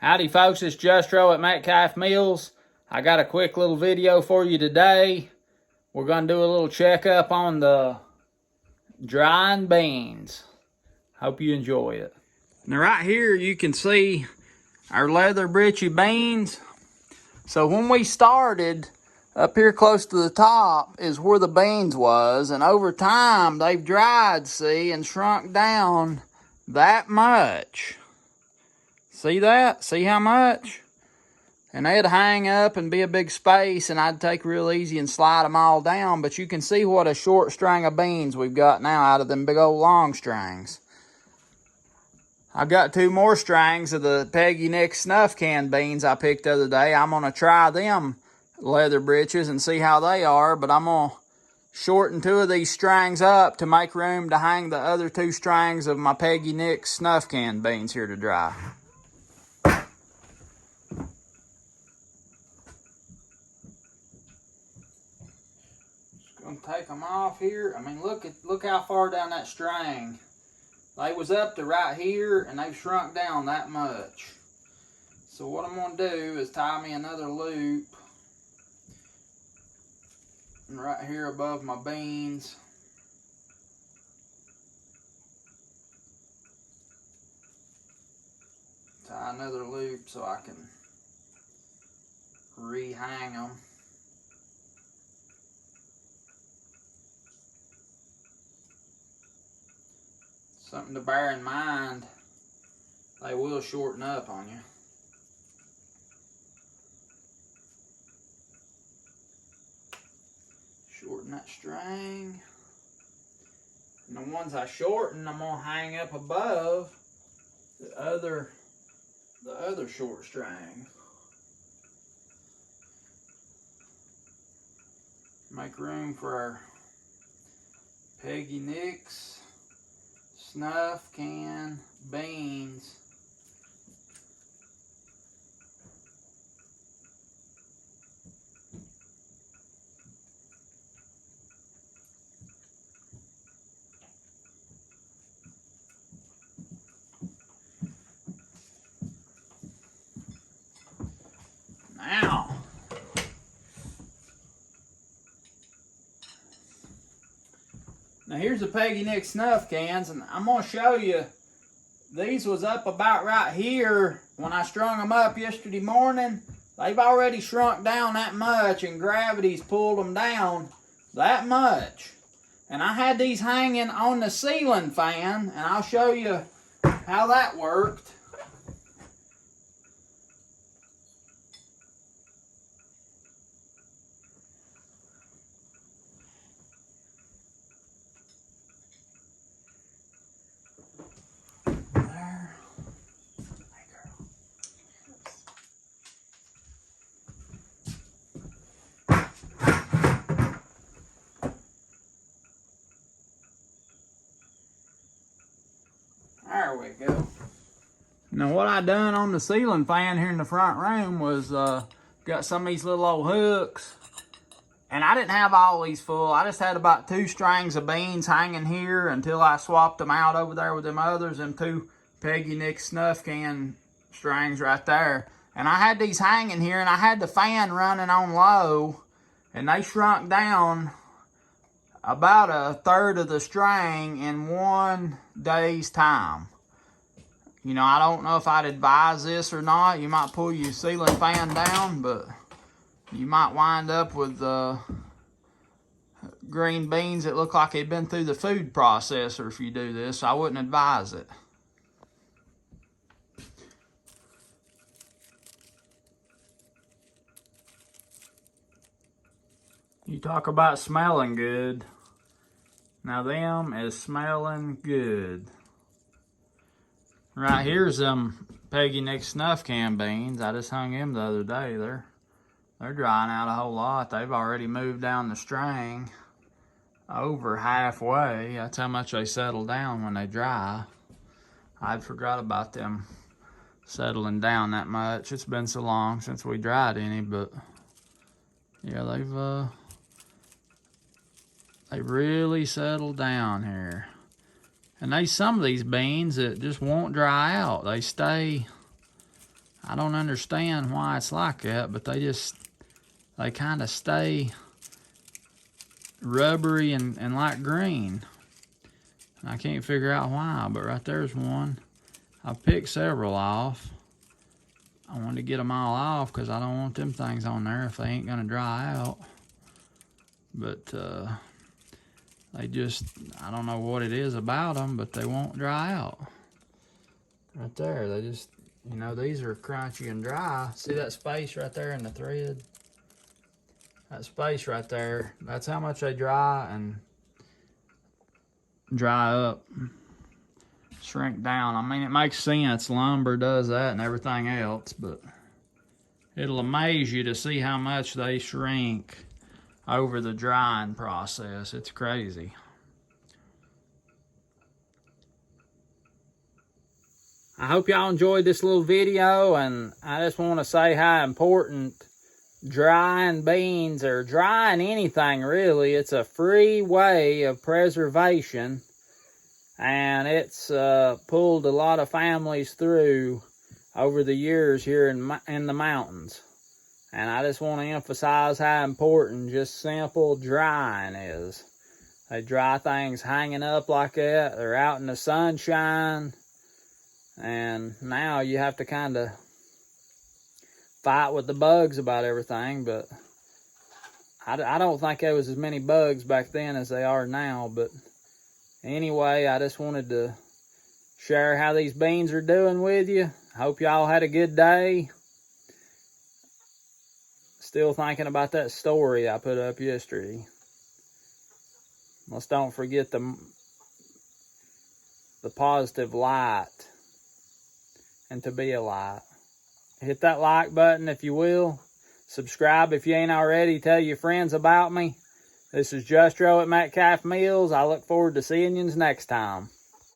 Howdy folks, it's Justro at Metcalf Mills. I got a quick little video for you today. We're going to do a little checkup on the drying beans. Hope you enjoy it. Now right here you can see our leather Britche beans. So when we started, up here close to the top is where the beans was, and over time they've dried, see, and shrunk down that much. See that? See how much? And they'd hang up and be a big space, and I'd take real easy and slide them all down. But you can see what a short string of beans we've got now out of them big old long strings. I've got 2 more strings of the Peggy Nick snuff can beans I picked the other day. I'm going to try them leather britches and see how they are. But I'm going to shorten 2 of these strings up to make room to hang the other 2 strings of my Peggy Nick snuff can beans here to dry. Take them off here. I mean, look how far down that string. They was up to right here, and they've shrunk down that much. So what I'm going to do is tie me another loop right here above my beans. Tie another loop so I can re-hang them. Something to bear in mind, they will shorten up on you. Shorten that string. And the ones I shorten, I'm gonna hang up above the other short string. Make room for our Peggy Nick's snuff can beans. Now here's the Peggy Nick snuff cans, and I'm going to show you, these was up about right here when I strung them up yesterday morning. They've already shrunk down that much, and gravity's pulled them down that much. And I had these hanging on the ceiling fan, and I'll show you how that worked. There we go. Now what I done on the ceiling fan here in the front room was got some of these little old hooks, and I didn't have all these full. I just had about 2 strings of beans hanging here until I swapped them out over there with them others, them 2 Peggy Nick snuff can strings right there. And I had these hanging here, and I had the fan running on low, and they shrunk down about 1/3 of the string in 1 day's time. You know, I don't know if I'd advise this or not. You might pull your ceiling fan down, but you might wind up with green beans that look like they've been through the food processor if you do this. I wouldn't advise it. You talk about smelling good. Now them is smelling good. Right here's them Peggy Nick snuff can beans. I just hung them the other day. They're drying out a whole lot. They've already moved down the string over halfway. That's how much they settle down when they dry. I'd forgot about them settling down that much. It's been so long since we dried any, but yeah, they really settled down here. And there's some of these beans that just won't dry out. They stay, I don't understand why it's like that, but they kind of stay rubbery and like green. I can't figure out why, but right there's one. I picked several off. I wanted to get them all off because I don't want them things on there if they ain't gonna dry out. But they just, I don't know what it is about them, but they won't dry out. Right there, they just, you know, these are crunchy and dry. See that space right there in the thread? That space right there, that's how much they dry and dry up, shrink down. I mean, it makes sense. Lumber does that and everything else, but it'll amaze you to see how much they shrink over the drying process. It's crazy. I hope y'all enjoyed this little video, and I just want to say how important drying beans, or drying anything really, it's a free way of preservation, and it's pulled a lot of families through over the years here in the mountains. And I just want to emphasize how important just simple drying is. They dry things hanging up like that. They're out in the sunshine, and now you have to kind of fight with the bugs about everything, but I don't think there was as many bugs back then as they are now. But anyway, I just wanted to share how these beans are doing with you. Hope y'all had a good day. Still thinking about that story I put up yesterday. Let's don't forget the positive light and to be a light. Hit that like button if you will. Subscribe if you ain't already. Tell your friends about me. This is Justro at Metcalf Mills. I look forward to seeing you next time.